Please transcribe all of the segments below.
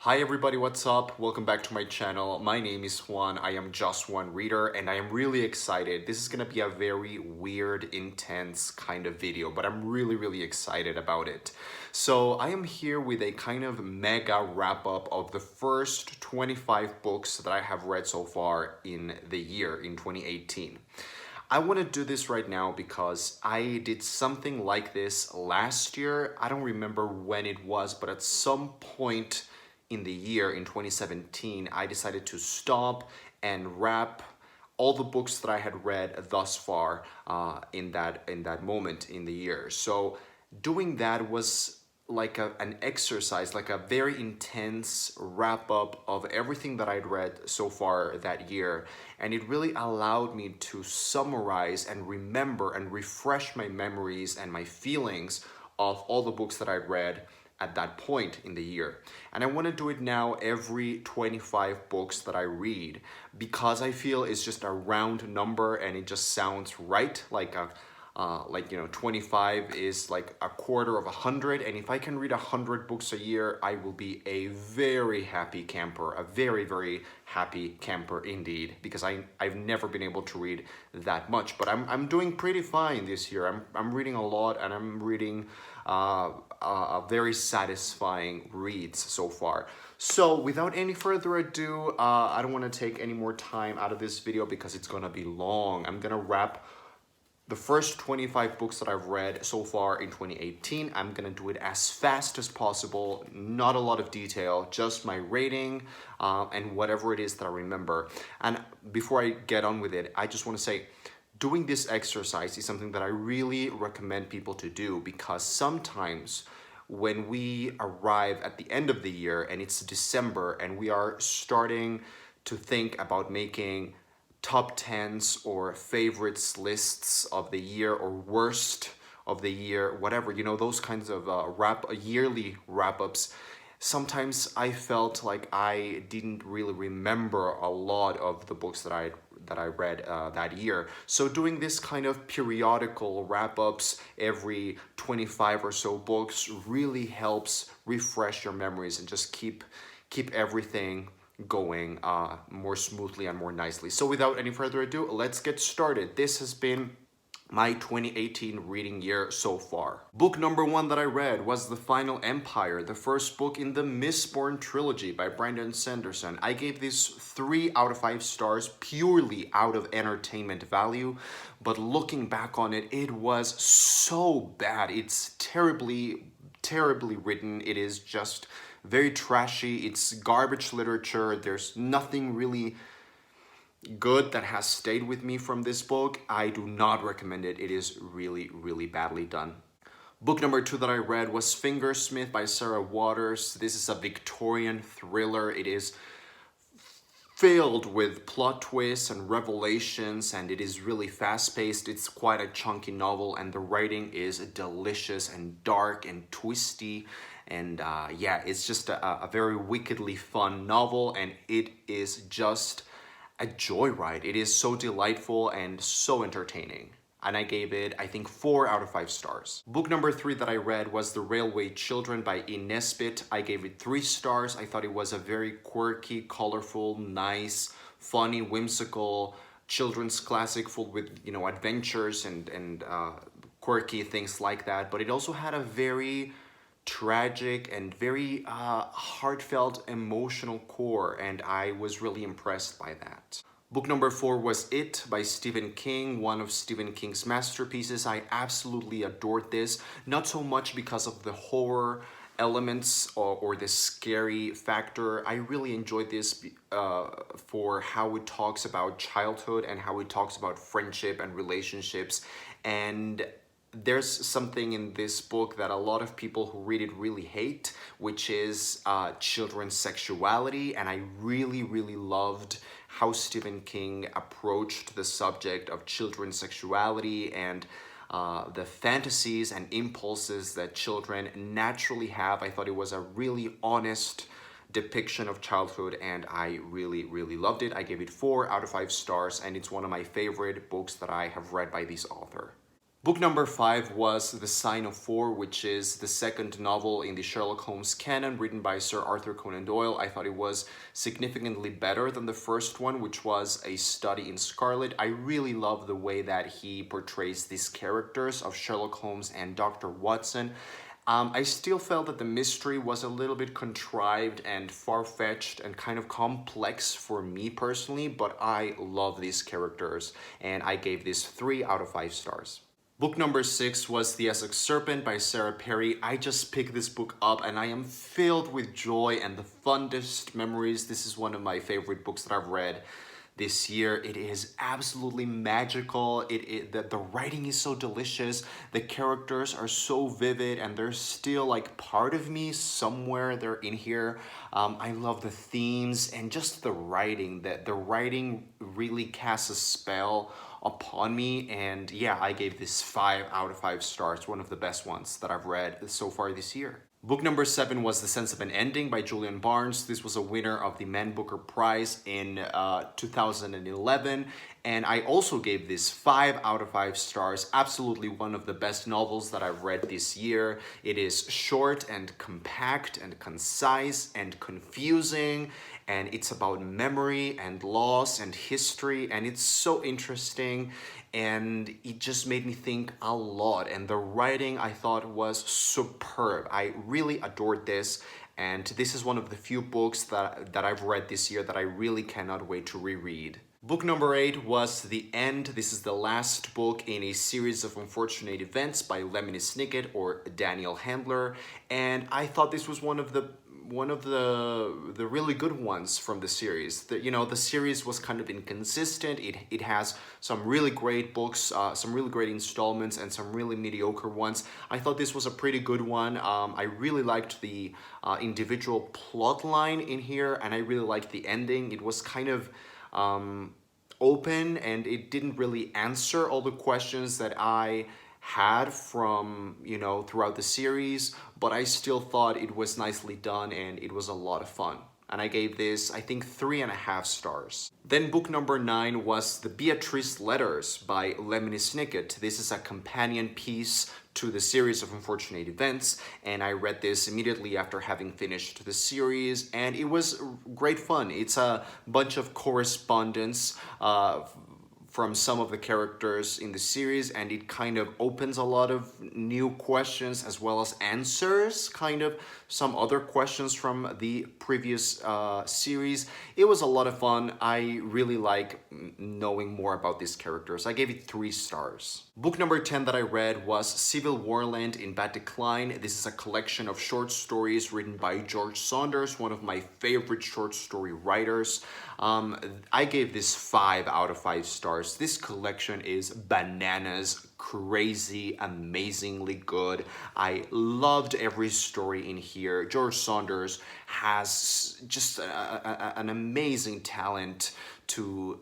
Hi everybody, what's up? Welcome back to my channel. My name is Juan. I am just one reader and I am really excited. This is gonna be a very weird, intense kind of video, but I'm really excited about it. So I am here with a kind of mega wrap up of the first 25 books that I have read so far in the year, in 2018. I want to do this right now because I did something like this last year. I don't remember when it was, but at some point in the year in 2017, I decided to stop and wrap all the books that I had read thus far in that moment in the year. So doing that was like an exercise, like a very intense wrap up of everything that I'd read so far that year. And it really allowed me to summarize and remember and refresh my memories and my feelings of all the books that I'd read at that point in the year. And I want to do it now every 25 books that I read because I feel it's just a round number and it just sounds right, like 25 is like a quarter of 100, and if I can read 100 books a year, I will be a very happy camper, a very happy camper indeed, because I've never been able to read that much, but I'm doing pretty fine this year. I'm reading a lot, and I'm reading very satisfying reads so far. So without any further ado, I don't want to take any more time out of this video because it's gonna be long. I'm gonna wrap the first 25 books that I've read so far in 2018. I'm gonna do it as fast as possible, not a lot of detail, just my rating and whatever it is that I remember. And before I get on with it, I just wanna say, doing this exercise is something that I really recommend people to do because sometimes when we arrive at the end of the year and it's December and we are starting to think about making top 10s or favorites lists of the year or worst of the year, whatever, those kinds of yearly wrap-ups. Sometimes I felt like I didn't really remember a lot of the books that I read that year. So doing this kind of periodical wrap-ups every 25 or so books really helps refresh your memories and just keep everything going more smoothly and more nicely. So without any further ado, let's get started. This has been my 2018 reading year so far. Book number 1 that I read was The Final Empire, the first book in the Mistborn trilogy by Brandon Sanderson. I gave this 3 out of 5 stars purely out of entertainment value, but looking back on it, it was so bad. It's terribly written. It is just very trashy. It's garbage literature. There's nothing really good that has stayed with me from this book. I do not recommend it. It is really badly done. Book number 2 that I read was Fingersmith by Sarah Waters. This is a Victorian thriller. It is filled with plot twists and revelations, and it is really fast-paced. It's quite a chunky novel, and the writing is delicious and dark and twisty. And yeah, it's just a very wickedly fun novel, and it is just a joyride. It is so delightful and so entertaining. And I gave it, I think, 4 out of 5 stars. Book number 3 that I read was The Railway Children by E. Nesbit. I gave it 3 stars. I thought it was a very quirky, colorful, nice, funny, whimsical children's classic full with, adventures and quirky things like that. But it also had a very tragic and very heartfelt, emotional core, and I was really impressed by that. Book number 4 was It by Stephen King, one of Stephen King's masterpieces. I absolutely adored this, not so much because of the horror elements or the scary factor. I really enjoyed this for how it talks about childhood and how it talks about friendship and relationships. And there's something in this book that a lot of people who read it really hate, which is children's sexuality. And I really loved how Stephen King approached the subject of children's sexuality and the fantasies and impulses that children naturally have. I thought it was a really honest depiction of childhood, and I really loved it. I gave it 4 out of 5 stars, and it's one of my favorite books that I have read by this author. Book number 5 was The Sign of Four, which is the second novel in the Sherlock Holmes canon written by Sir Arthur Conan Doyle. I thought it was significantly better than the first one, which was A Study in Scarlet. I really love the way that he portrays these characters of Sherlock Holmes and Dr. Watson. I still felt that the mystery was a little bit contrived and far-fetched and kind of complex for me personally, but I love these characters and I gave this 3 out of 5 stars. Book number 6 was The Essex Serpent by Sarah Perry. I just picked this book up and I am filled with joy and the fondest memories. This is one of my favorite books that I've read this year. It is absolutely magical. The writing is so delicious. The characters are so vivid and they're still like part of me somewhere. They're in here. I love the themes and just the writing. The writing really casts a spell upon me, and yeah, I gave this 5 out of 5 stars, one of the best ones that I've read so far this year. Book number 7 was The Sense of an Ending by Julian Barnes. This was a winner of the Man Booker Prize in 2011, and I also gave this 5 out of 5 stars. Absolutely one of the best novels that I've read this year. It is short and compact and concise and confusing, and it's about memory and loss and history, and it's so interesting, and it just made me think a lot, and the writing I thought was superb. I really adored this, and this is one of the few books that I've read this year that I really cannot wait to reread. Book number 8 was The End. This is the last book in a series of unfortunate events by Lemony Snicket or Daniel Handler, and I thought this was one of the really good ones from the series. The series was kind of inconsistent. It has some really great books, some really great installments, and some really mediocre ones. I thought this was a pretty good one. I really liked the individual plot line in here, and I really liked the ending. It was kind of open, and it didn't really answer all the questions that I had from, throughout the series, but I still thought it was nicely done and it was a lot of fun. And I gave this, I think, 3.5 stars. Then book number 9 was The Beatrice Letters by Lemony Snicket. This is a companion piece to the series of unfortunate events, and I read this immediately after having finished the series, and it was great fun. It's a bunch of correspondence from some of the characters in the series, and it kind of opens a lot of new questions as well as answers kind of some other questions from the previous series. It was a lot of fun. I really like knowing more about these characters. I gave it 3 stars. Book number 10 that I read was Civil Warland in Bad Decline. This is a collection of short stories written by George Saunders, one of my favorite short story writers. I gave this 5 out of 5 stars. This collection is bananas, crazy, amazingly good. I loved every story in here. George Saunders has just an amazing talent to,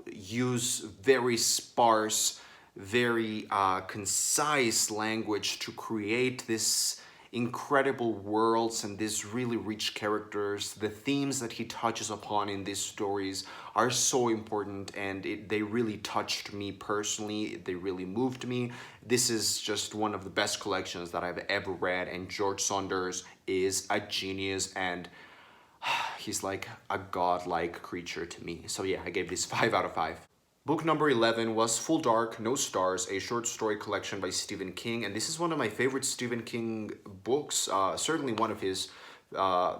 use very sparse, very concise language to create this incredible worlds and these really rich characters. The themes that he touches upon in these stories are so important, and they really touched me personally. They really moved me. This is just one of the best collections that I've ever read, and George Saunders is a genius, and he's like a godlike creature to me. So yeah, I gave this 5 out of 5. Book number 11 was Full Dark, No Stars, a short story collection by Stephen King. And this is one of my favorite Stephen King books, certainly one of his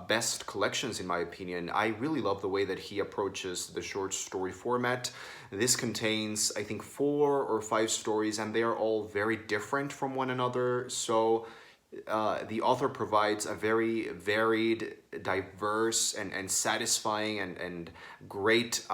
best collections in my opinion. I really love the way that he approaches the short story format. This contains, I think, 4 or 5 stories, and they are all very different from one another. So the author provides a very varied, diverse, and satisfying and great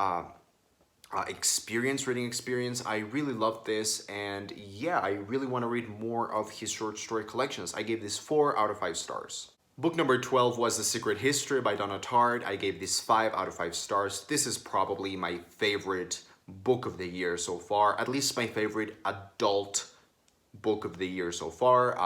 reading experience. I really loved this, and yeah, I really want to read more of his short story collections. I gave this 4 out of 5 stars. Book number 12 was The Secret History by Donna Tartt. I gave this 5 out of 5 stars. This is probably my favorite book of the year so far, at least my favorite adult book of the year so far.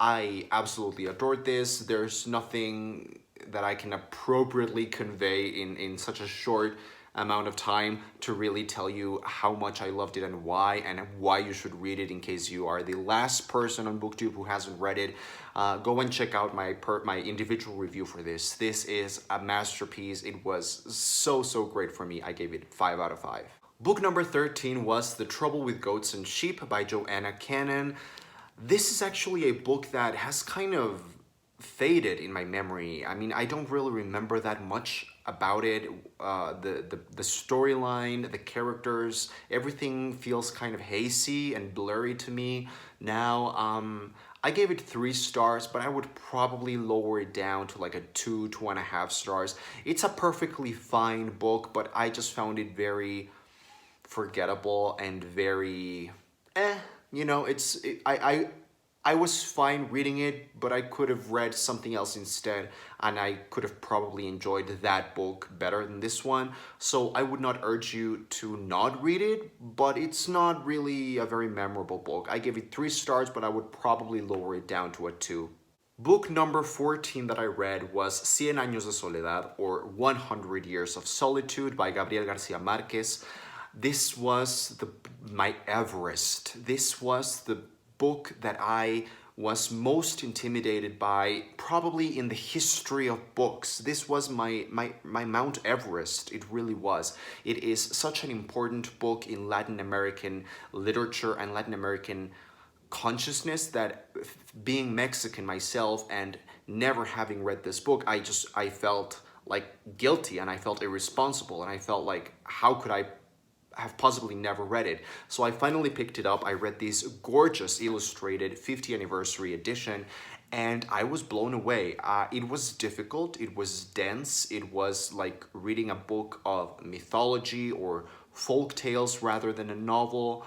I absolutely adored this. There's nothing that I can appropriately convey in such a short amount of time to really tell you how much I loved it and why you should read it in case you are the last person on BookTube who hasn't read it. Go and check out my individual review for this. This is a masterpiece. It was so great for me. I gave it 5 out of 5. Book number 13 was The Trouble with Goats and Sheep by Joanna Cannon. This is actually a book that has kind of faded in my memory. I mean, I don't really remember that much about it. The storyline, the characters, everything feels kind of hazy and blurry to me now. I gave it 3 stars, but I would probably lower it down to like a 2.5 stars. It's a perfectly fine book, but I just found it very forgettable and very you know, I was fine reading it, but I could have read something else instead, and I could have probably enjoyed that book better than this one. So I would not urge you to not read it, but it's not really a very memorable book. I gave it 3 stars, but I would probably lower it down to a 2. Book number 14 that I read was Cien Años de Soledad, or 100 Years of Solitude by Gabriel Garcia Marquez. This was my Everest. This was the book that I was most intimidated by probably in the history of books. This was my Mount Everest. It really was. It is such an important book in Latin American literature and Latin American consciousness that, being Mexican myself and never having read this book, I felt like guilty, and I felt irresponsible, and I felt like, how could I have possibly never read it? So I finally picked it up. I read this gorgeous illustrated 50th anniversary edition, and I was blown away. It was difficult, it was dense, it was like reading a book of mythology or folk tales rather than a novel.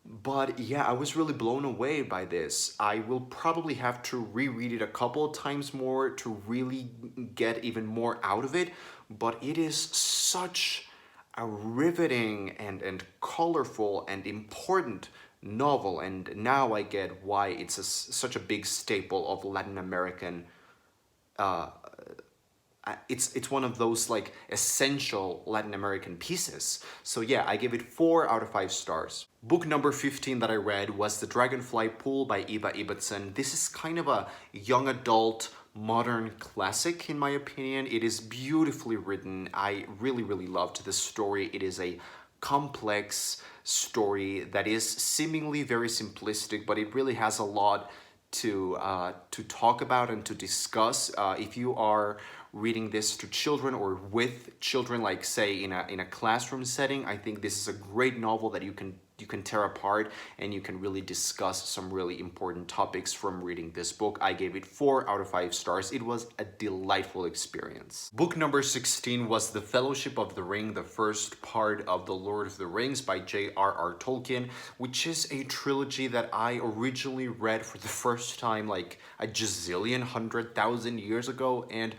But yeah, I was really blown away by this. I will probably have to reread it a couple of times more to really get even more out of it, but it is such a riveting and colorful and important novel, and now I get why it's such a big staple of Latin American. It's one of those like essential Latin American pieces. So yeah, I give it 4 out of 5 stars. Book number 15 that I read was The Dragonfly Pool by Eva Ibbotson. This is kind of a young adult modern classic in my opinion. It is beautifully written. I really loved this story. It is a complex story that is seemingly very simplistic, but it really has a lot to talk about and to discuss. If you are reading this to children or with children, like say in a classroom setting, I think this is a great novel that you can tear apart and you can really discuss some really important topics from reading this book. I gave it 4 out of 5 stars. It was a delightful experience. Book number 16 was The Fellowship of the Ring, the first part of The Lord of the Rings by J.R.R. Tolkien, which is a trilogy that I originally read for the first time like a gazillion 100,000 years ago, and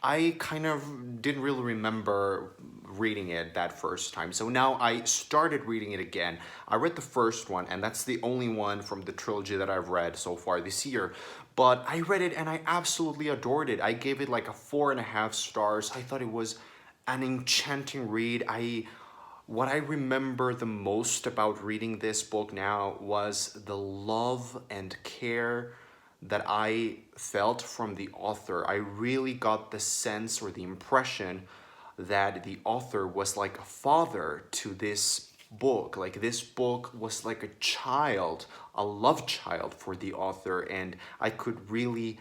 I kind of didn't really remember reading it that first time. So now I started reading it again. I read the first one, and that's the only one from the trilogy that I've read so far this year. But I read it and I absolutely adored it. I gave it like a 4.5 stars. I thought it was an enchanting read. What I remember the most about reading this book now was the love and care that I felt from the author. I really got the sense or the impression that the author was like a father to this book. Like this book was like a child, a love child for the author, and I could really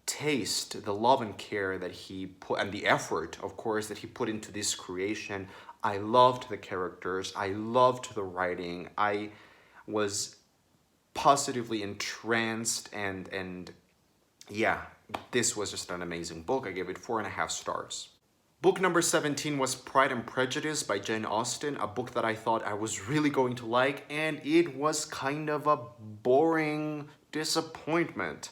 taste the love and care that he put, and the effort, of course, that he put into this creation. I loved the characters, I loved the writing, I was positively entranced, and yeah, this was just an amazing book. I gave it 4.5 stars. Book number 17 was Pride and Prejudice by Jane Austen, a book that I thought I was really going to like, and it was kind of a boring disappointment.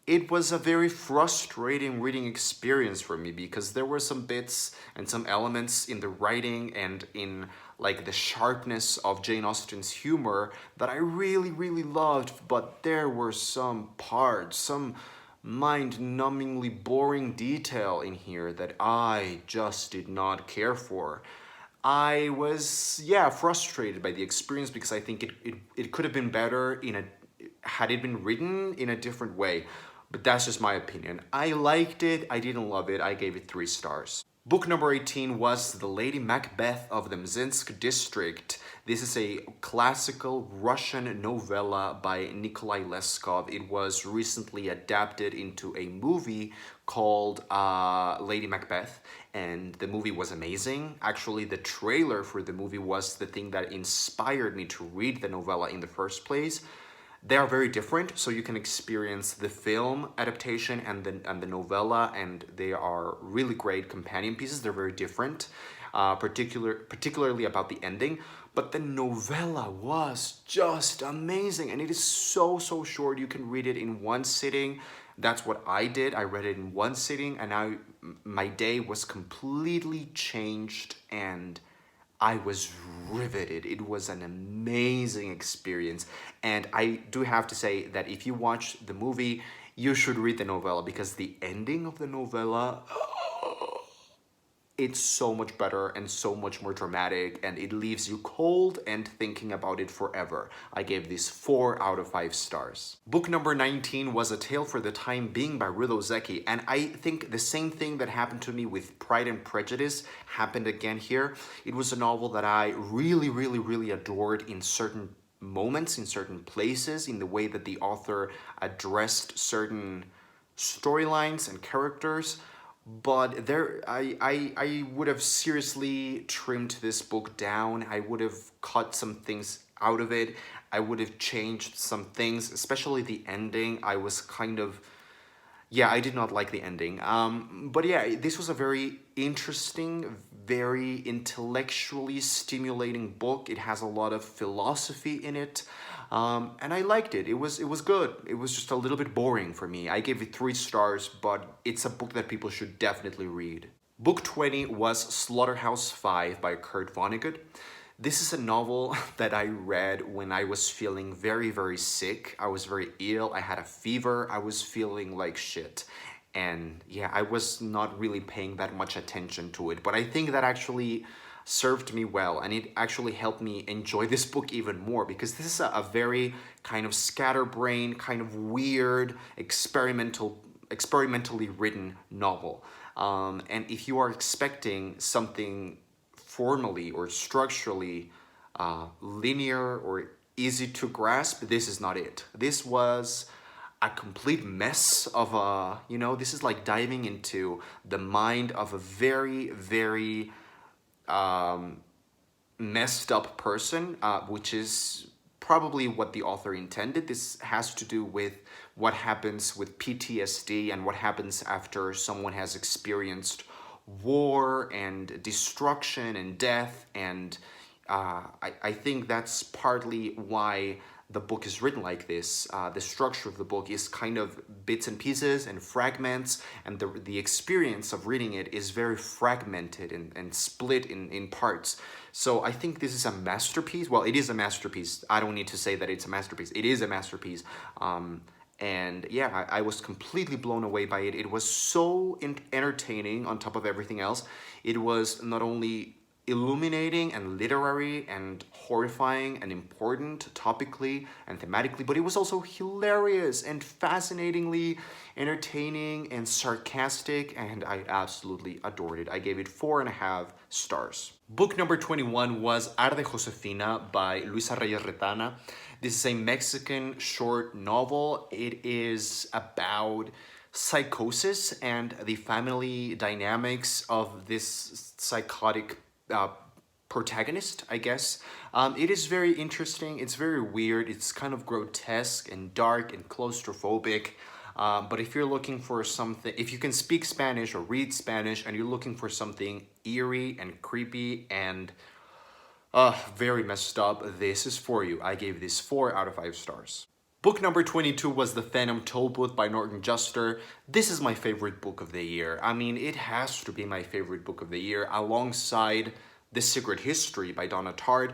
It was a very frustrating reading experience for me because there were some bits and some elements in the writing and in like the sharpness of Jane Austen's humor that I really loved, but there were some parts, some mind-numbingly boring detail in here that I just did not care for. I was, yeah, frustrated by the experience because I think it could have been better had it been written in a different way. But that's just my opinion. I liked it, I didn't love it, I gave it 3 stars. Book number 18 was The Lady Macbeth of the Mzinsk District. This is a classical Russian novella by Nikolai Leskov. It was recently adapted into a movie called Lady Macbeth, and the movie was amazing. Actually, the trailer for the movie was the thing that inspired me to read the novella in the first place. They are very different, so you can experience the film adaptation and the novella, and they are really great companion pieces. They're very different, particularly about the ending. But the novella was just amazing, and it is so short. You can read it in one sitting. That's what I did. I read it in one sitting, and my day was completely changed, and I was riveted. It was an amazing experience. And I do have to say that if you watch the movie, you should read the novella, because the ending of the novella, it's so much better and so much more dramatic, and it leaves you cold and thinking about it forever. I gave this 4 out of 5 stars. Book number 19 was A Tale for the Time Being by Rudo Zeki, and I think the same thing that happened to me with Pride and Prejudice happened again here. It was a novel that I really adored in certain moments, in certain places, in the way that the author addressed certain storylines and characters. But I would have seriously trimmed this book down. I would have cut some things out of it. I would have changed some things, especially the ending. I was kind of, yeah, I did not like the ending. But yeah, this was a very interesting, very intellectually stimulating book. It has a lot of philosophy in it. And I liked it. It was good. It was just a little bit boring for me. I gave it 3 stars, but it's a book that people should definitely read. Book 20 was Slaughterhouse-Five by Kurt Vonnegut. This is a novel that I read when I was feeling very sick. I was very ill. I had a fever. I was feeling like shit. And yeah, I was not really paying that much attention to it. But I think that actually served me well, and it actually helped me enjoy this book even more, because this is a very kind of scatterbrained, kind of weird, experimentally written novel. And if you are expecting something formally or structurally linear or easy to grasp, this is not it. This was a complete mess of this is like diving into the mind of a very messed up person, which is probably what the author intended. This has to do with what happens with PTSD and what happens after someone has experienced war and destruction and death, and I think that's partly why the book is written like this. The structure of the book is kind of bits and pieces and fragments, and the experience of reading it is very fragmented and split in parts. So I think this is a masterpiece. Well, it is a masterpiece. I don't need to say that it's a masterpiece. It is a masterpiece. And yeah, I was completely blown away by it. It was so entertaining on top of everything else. It was not only illuminating and literary and horrifying and important topically and thematically, but it was also hilarious and fascinatingly entertaining and sarcastic, and I absolutely adored it. I gave it 4.5 stars. Book number 21 was Arde Josefina by Luisa Reyes Retana. This is a Mexican short novel. It is about psychosis and the family dynamics of this psychotic protagonist, I guess. It is very interesting. It's very weird. It's kind of grotesque and dark and claustrophobic. But if you're looking for something, if you can speak Spanish or read Spanish and you're looking for something eerie and creepy and very messed up, this is for you. I gave this 4 out of 5 stars. Book number 22 was The Phantom Tollbooth by Norton Juster. This is my favorite book of the year. I mean, it has to be my favorite book of the year, alongside The Secret History by Donna Tartt.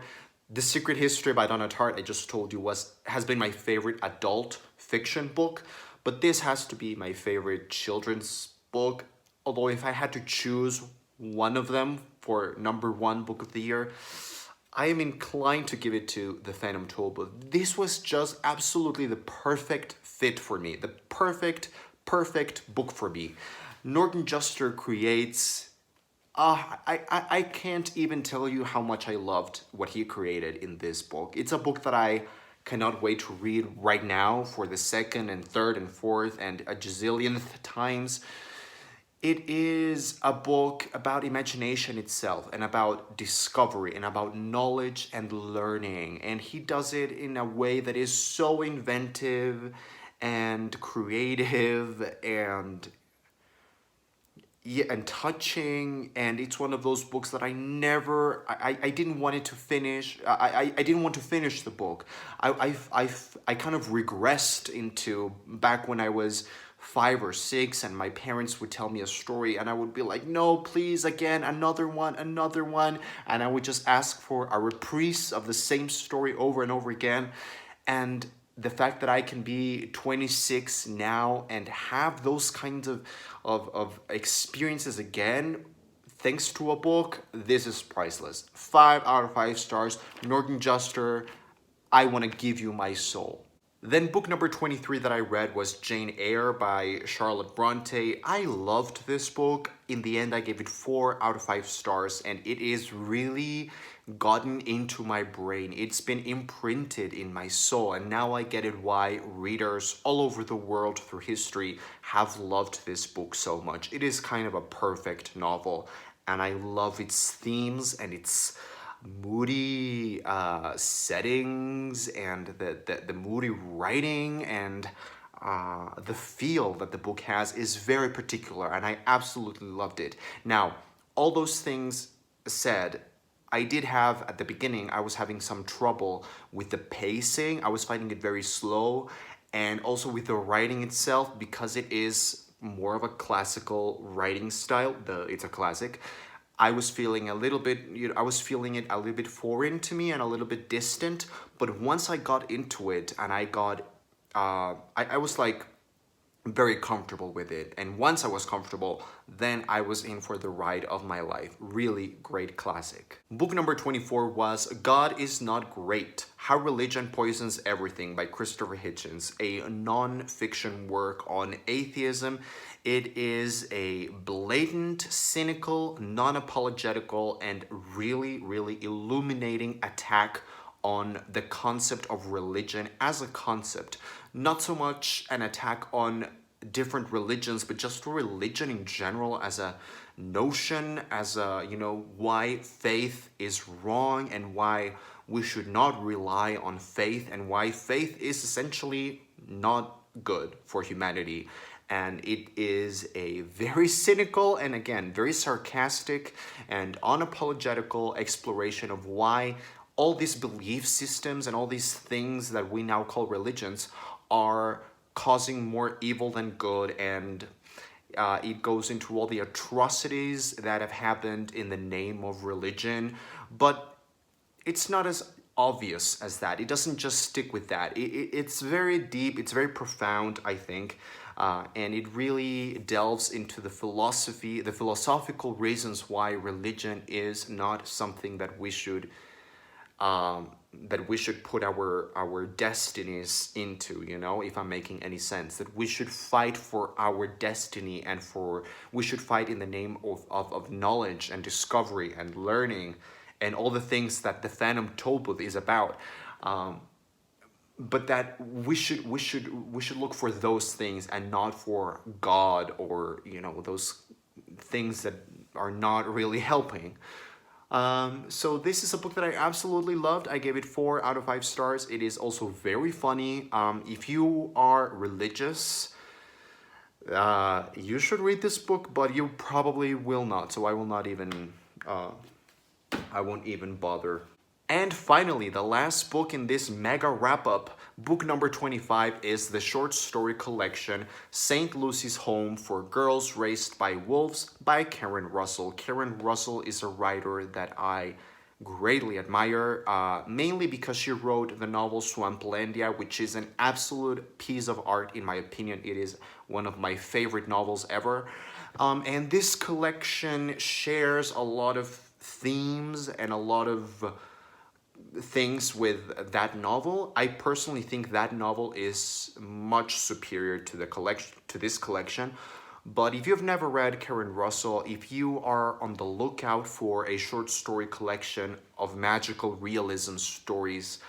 The Secret History by Donna Tartt, I just told you, has been my favorite adult fiction book. but this has to be my favorite children's book. Although if I had to choose one of them for number one book of the year, I am inclined to give it to The Phantom Tollbooth. This was just absolutely the perfect fit for me, the perfect book for me. Norton Juster creates. I can't even tell you how much I loved what he created in this book. It's a book that I cannot wait to read right now for the second and third and fourth and a gazillionth times. It is a book about imagination itself and about discovery and about knowledge and learning. And he does it in a way that is so inventive and creative and yeah, and touching. And it's one of those books that I didn't want it to finish. I didn't want to finish the book. I kind of regressed into back when I was 5 or 6 and my parents would tell me a story and I would be like, no, please, again, another one. And I would just ask for a reprise of the same story over and over again. And the fact that I can be 26 now and have those kinds of experiences again, thanks to a book, this is priceless. 5 out of 5 stars. Norton Juster, I want to give you my soul. Then book number 23 that I read was Jane Eyre by Charlotte Bronte. I loved this book. In the end, I gave it 4 out of 5 stars, and it is really gotten into my brain. It's been imprinted in my soul, and now I get it why readers all over the world through history have loved this book so much. It is kind of a perfect novel, and I love its themes and its moody settings and the moody writing and the feel that the book has is very particular, and I absolutely loved it. Now, all those things said, I did have, at the beginning, I was having some trouble with the pacing. I was finding it very slow, and also with the writing itself, because it is more of a classical writing style. It's a classic. I was feeling a little bit, I was feeling it a little bit foreign to me and a little bit distant. But once I got into it and I was like very comfortable with it. And once I was comfortable, then I was in for the ride of my life. Really great classic. Book number 24 was God is Not Great: How Religion Poisons Everything by Christopher Hitchens, a non-fiction work on atheism. It is a blatant, cynical, non-apologetical, and really illuminating attack on the concept of religion as a concept. Not so much an attack on different religions, but just religion in general as a notion, as a, why faith is wrong and why we should not rely on faith and why faith is essentially not good for humanity. And it is a very cynical and, again, very sarcastic and unapologetical exploration of why all these belief systems and all these things that we now call religions are causing more evil than good. And it goes into all the atrocities that have happened in the name of religion. But it's not as obvious as that. It doesn't just stick with that. It's very deep. It's very profound, I think. And it really delves into the philosophical reasons why religion is not something that we should put our destinies into, if I'm making any sense. That we should fight for our destiny and we should fight in the name of knowledge and discovery and learning and all the things that the Phantom Tollbooth is about. But that we should look for those things and not for God or those things that are not really helping. So this is a book that I absolutely loved. I gave it 4 out of 5 stars. It is also very funny. If you are religious, you should read this book, but you probably will not. So I won't even bother. And finally, the last book in this mega wrap-up, book number 25, is the short story collection St. Lucy's Home for Girls Raised by Wolves by Karen Russell. Karen Russell is a writer that I greatly admire, mainly because she wrote the novel Swamplandia, which is an absolute piece of art in my opinion. It is one of my favorite novels ever. And this collection shares a lot of themes and a lot of things with that novel. I personally think that novel is much superior to the collection, to this collection. But if you've never read Karen Russell, if you are on the lookout for a short story collection of magical realism stories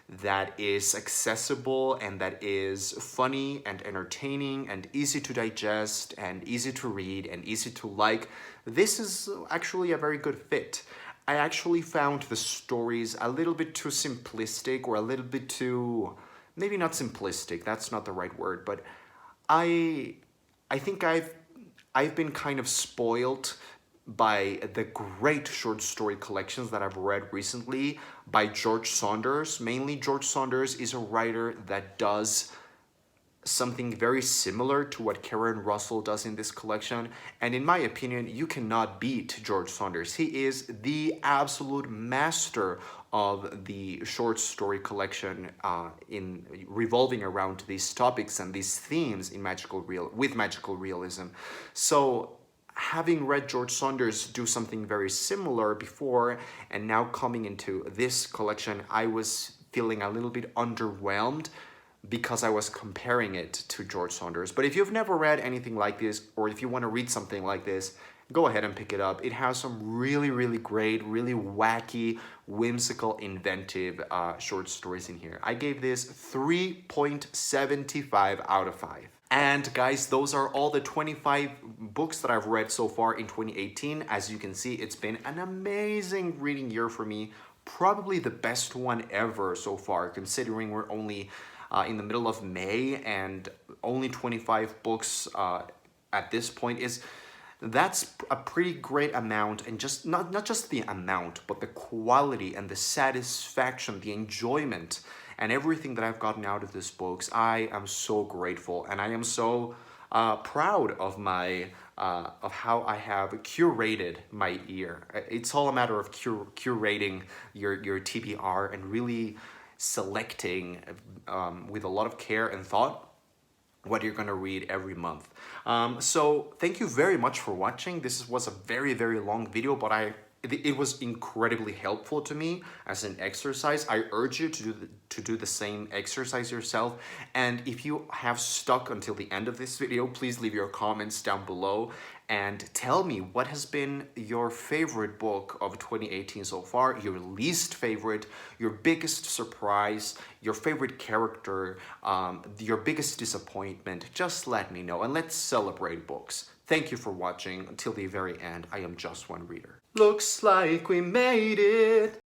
that is accessible and that is funny and entertaining and easy to digest and easy to read and easy to like, this is actually a very good fit. I actually found the stories a little bit too simplistic, or a little bit too, maybe not simplistic, that's not the right word, but I I think I've been kind of spoiled by the great short story collections that I've read recently by George Saunders. Mainly, George Saunders is a writer that does something very similar to what Karen Russell does in this collection. And in my opinion, you cannot beat George Saunders. He is the absolute master of the short story collection in revolving around these topics and these themes in magical realism. So having read George Saunders do something very similar before and now coming into this collection, I was feeling a little bit underwhelmed because I was comparing it to George Saunders. But if you've never read anything like this, or if you want to read something like this, go ahead and pick it up. It has some really, really great, really wacky, whimsical, inventive short stories in here. I gave this 3.75 out of 5. And guys, those are all the 25 books that I've read so far in 2018. As you can see, it's been an amazing reading year for me. Probably the best one ever so far, considering we're only in the middle of May and only 25 books at this point. That's a pretty great amount, and just not just the amount, but the quality and the satisfaction, the enjoyment, and everything that I've gotten out of these books. I am so grateful, and I am so proud of my of how I have curated my year. It's all a matter of curating your TBR and really selecting with a lot of care and thought what you're gonna read every month. So thank you very much for watching. This was a very, very long video, but it was incredibly helpful to me as an exercise. I urge you to do the same exercise yourself. And if you have stuck until the end of this video, please leave your comments down below and tell me what has been your favorite book of 2018 so far, your least favorite, your biggest surprise, your favorite character, your biggest disappointment. Just let me know, and let's celebrate books. Thank you for watching until the very end. I am Just One Reader. Looks like we made it.